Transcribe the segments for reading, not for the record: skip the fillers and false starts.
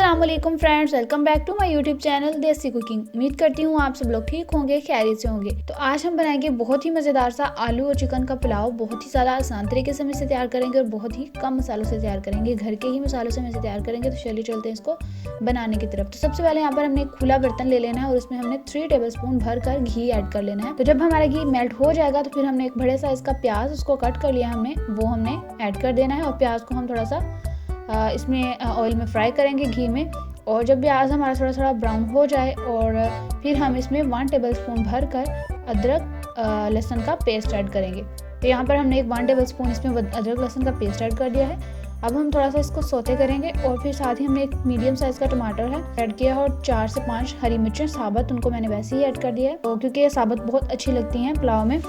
अस्सलाम वालेकुम friends, welcome back to my YouTube channel Desi cooking. उम्मीद करती हूँ आप सब लोग ठीक होंगे, खैरियत से होंगे। तो आज हम बनाएंगे बहुत ही मज़ेदार सा आलू और चिकन का पुलाव। बहुत ही ज़्यादा आसान तरीके से हम इसे तैयार करेंगे और बहुत ही कम मसालों से तैयार करेंगे, घर के ही मसालों से हम इसे तैयार करेंगे। तो चलिए चलते हैं इसको बनाने की तरफ। तो सबसे पहले यहाँ पर हमने एक खुला बर्तन ले लेना है और इसमें हमने 3 टेबलस्पून भर कर घी ऐड कर लेना है। तो जब हमारा घी मेल्ट हो जाएगा तो फिर हमने एक बड़े साइज का प्याज उसको कट कर लिया हमने, वो हमने ऐड कर देना है। और प्याज को हम थोड़ा सा इसमें ऑयल में फ्राई करेंगे घी में। और जब प्याज हमारा थोड़ा थोड़ा ब्राउन हो जाए और फिर हम इसमें 1 टेबलस्पून भर कर अदरक लहसुन का पेस्ट ऐड करेंगे। तो यहाँ पर हमने 1 टेबलस्पून इसमें अदरक लहसुन का पेस्ट ऐड कर दिया है। अब हम थोड़ा सा इसको सौते करेंगे और फिर साथ ही हमने एक मीडियम साइज़ का टमाटर है ऐड किया है और 4 से 5 हरी मिर्चें साबुत, उनको मैंने वैसे ही ऐड कर दिया है तो क्योंकि ये साबुत बहुत अच्छी लगती हैं पुलाव में।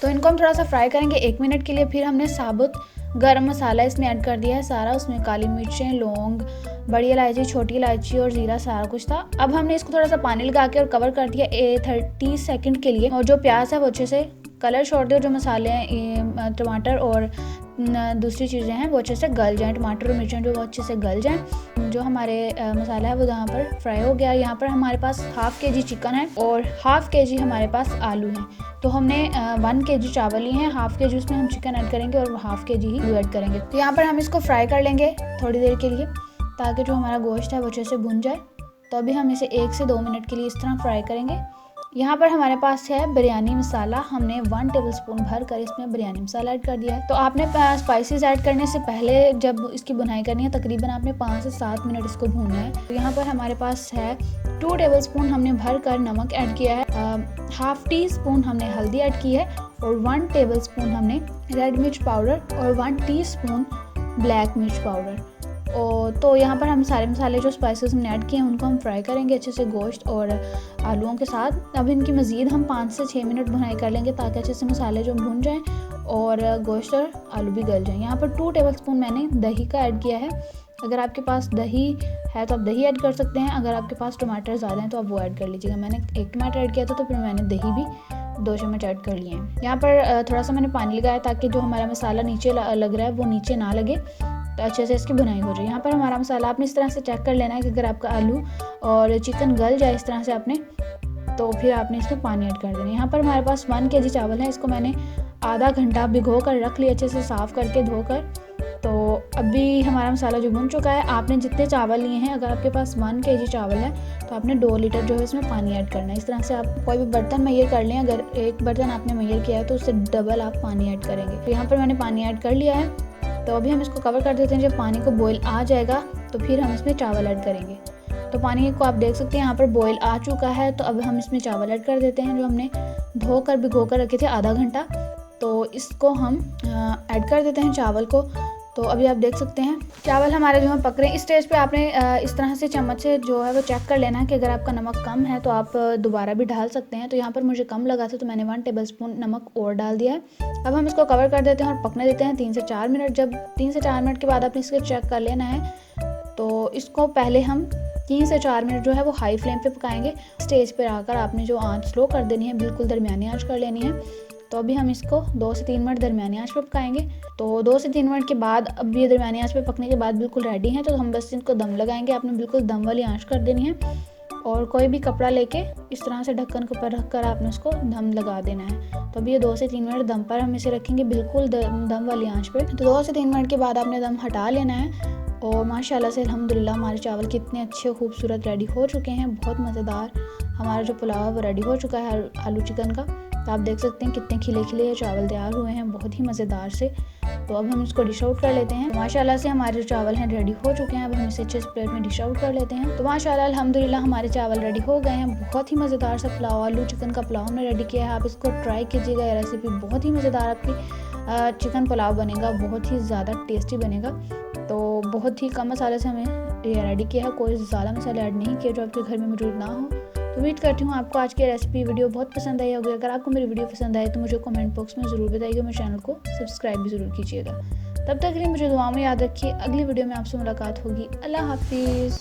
तो इनको हम थोड़ा सा फ्राई करेंगे 1 मिनट के लिए। फिर हमने साबुत गरम मसाला इसमें ऐड कर दिया है सारा, उसमें काली मिर्चें, लौंग, बड़ी इलायची, छोटी इलायची और जीरा सारा कुछ था। अब हमने इसको थोड़ा सा पानी लगा के और कवर कर दिया 30 सेकंड के लिए। और जो प्याज है वो अच्छे से कलर छोड़ दे, जो मसाले हैं टमाटर और दूसरी चीज़ें हैं वो अच्छे से गल जाएं, टमाटर और मिर्चें जो वो अच्छे से गल जाएं। जो हमारे मसाला है वो यहाँ पर फ्राई हो गया। यहाँ पर हमारे पास हाफ केजी चिकन है और हाफ केजी हमारे पास आलू हैं। तो हमने 1 केजी चावल लिए हैं, हाफ केजी उसमें हम चिकन ऐड करेंगे और हाफ केजी ही आलू ऐड करेंगे। तो यहाँ पर हम इसको फ्राई कर लेंगे थोड़ी देर के लिए ताकि जो हमारा गोश्त है वो अच्छे से भुन जाए। तो अभी हम इसे 1 से 2 मिनट के लिए इस तरह फ्राई करेंगे। यहाँ पर हमारे पास है बिरयानी मसाला, हमने 1 टेबलस्पून भर कर इसमें बिरयानी मसाला ऐड कर दिया है। तो आपने स्पाइसेस ऐड करने से पहले जब इसकी भुनाई करनी है तकरीबन आपने 5 से 7 मिनट इसको भूनना है। तो यहाँ पर हमारे पास है 2 टेबलस्पून हमने भर कर नमक ऐड किया है, हाफ टी स्पून हमने हल्दी ऐड की है और 1 टेबलस्पून हमने रेड मिर्च पाउडर और 1 टीस्पून ब्लैक मिर्च पाउडर। और तो यहाँ पर हम सारे मसाले जो स्पाइसेस हमने ऐड किए हैं उनको हम फ्राई करेंगे अच्छे से गोश्त और आलूओं के साथ। अब इनकी मज़ीद हम 5 से 6 मिनट भुनाई कर लेंगे ताकि अच्छे से मसाले जो भुन जाएं और गोश्त और आलू भी गल जाएं। यहाँ पर 2 टेबलस्पून मैंने दही का ऐड किया है। अगर आपके पास दही है तो आप दही ऐड कर सकते हैं, अगर आपके पास टमाटर ज़्यादा हैं तो आप वो ऐड कर लीजिएगा। मैंने 1 टमाटर ऐड किया था तो फिर मैंने दही भी 2 चम्मच ऐड कर लिए हैं। यहाँ पर थोड़ा सा मैंने पानी लगाया ताकि जो हमारा मसाला नीचे लग रहा है वो नीचे ना लगे, तो अच्छे से इसकी बुनाई हो जाए। यहाँ पर हमारा मसाला आपने इस तरह से चेक कर लेना है कि अगर आपका आलू और चिकन गल जाए इस तरह से आपने, तो फिर आपने इसमें पानी ऐड कर देना। यहाँ पर हमारे पास 1 केजी चावल है, इसको मैंने आधा घंटा भिगो कर रख लिया अच्छे से साफ़ करके धोकर। तो अभी हमारा मसाला जो भुन चुका है। आपने जितने चावल लिए हैं, अगर आपके पास 1 केजी चावल है तो आपने 2 लीटर जो है इसमें पानी ऐड करना है। इस तरह से आप कोई भी बर्तन मैयर कर लें, अगर एक बर्तन आपने मैयर किया है तो उससे डबल आप पानी ऐड करेंगे। तो यहाँ पर मैंने पानी ऐड कर लिया है। तो अभी हम इसको कवर कर देते हैं। जब पानी को बॉईल आ जाएगा तो फिर हम इसमें चावल ऐड करेंगे। तो पानी को आप देख सकते हैं यहाँ पर बॉईल आ चुका है। तो अब हम इसमें चावल ऐड कर देते हैं जो हमने धोकर भिगो कर रखे थे आधा घंटा। तो इसको हम ऐड कर देते हैं चावल को। तो अभी आप देख सकते हैं चावल हमारे जो हैं पक रहे हैं। इस स्टेज पे आपने इस तरह से चम्मच से जो है वो चेक कर लेना है कि अगर आपका नमक कम है तो आप दोबारा भी डाल सकते हैं। तो यहाँ पर मुझे कम लगा था तो मैंने 1 टेबलस्पून नमक और डाल दिया है। अब हम इसको कवर कर देते हैं और पकने देते हैं 3 से 4 मिनट। जब 3 से 4 मिनट के बाद आपने इसको चेक कर लेना है तो इसको पहले हम 3 से 4 मिनट जो है वो हाई फ्लेम पे पकाएंगे। स्टेज पर आकर आपने जो आँच स्लो कर देनी है, बिल्कुल दरमियानी आँच कर लेनी है। तो अभी हम इसको 2 से 3 मिनट दरमियानी आंच पे पकाएंगे। तो 2 से 3 मिनट के बाद अब ये दरमियानी आंच पे पकने के बाद बिल्कुल रेडी हैं। तो हम बस इनको दम लगाएंगे। आपने बिल्कुल दम वाली आंच कर देनी है और कोई भी कपड़ा लेके इस तरह से ढक्कन के ऊपर रख कर आपने उसको दम लगा देना है। तो अभी ये 2 से 3 मिनट दम पर हम इसे रखेंगे बिल्कुल दम वाली आंच पे। तो 2 से 3 मिनट के बाद आपने दम हटा लेना है। और माशाल्लाह से अल्हम्दुलिल्लाह हमारे चावल कितने अच्छे खूबसूरत रेडी हो चुके हैं। बहुत मज़ेदार हमारा जो पुलाव है वो रेडी हो चुका है आलू चिकन का। तो आप देख सकते हैं कितने खिले खिले चावल तैयार हुए हैं, बहुत ही मज़ेदार से। तो अब हम इसको डिश आउट कर लेते हैं। माशाल्लाह से हमारे जो चावल हैं रेडी हो चुके हैं। अब हम इसे अच्छे से प्लेट में डिश आउट कर लेते हैं। तो माशाल्लाह अल्हम्दुलिल्लाह हमारे चावल रेडी हो गए हैं। बहुत ही मज़ेदार सा पुलाव, आलू चिकन का पुलाव हमने रेडी किया है। आप इसको ट्राई कीजिएगा, ये रेसिपी बहुत ही मज़ेदार आपकी चिकन पुलाव बनेगा, बहुत ही ज़्यादा टेस्टी बनेगा। तो बहुत ही कम मसाले से हमें ये रेडी किया है, कोई ज़्यादा मसाले ऐड नहीं किए जो आपके घर में मौजूद ना हो। तो उम्मीद करती हूँ आपको आज की रेसिपी वीडियो बहुत पसंद आई होगी। अगर आपको मेरी वीडियो पसंद आए तो मुझे कमेंट बॉक्स में ज़रूर बताइएगा। मेरे चैनल को सब्सक्राइब भी ज़रूर कीजिएगा। तब तक के लिए मुझे दुआ में याद रखिए। अगली वीडियो में आपसे मुलाकात होगी। अल्लाह हाफिज़।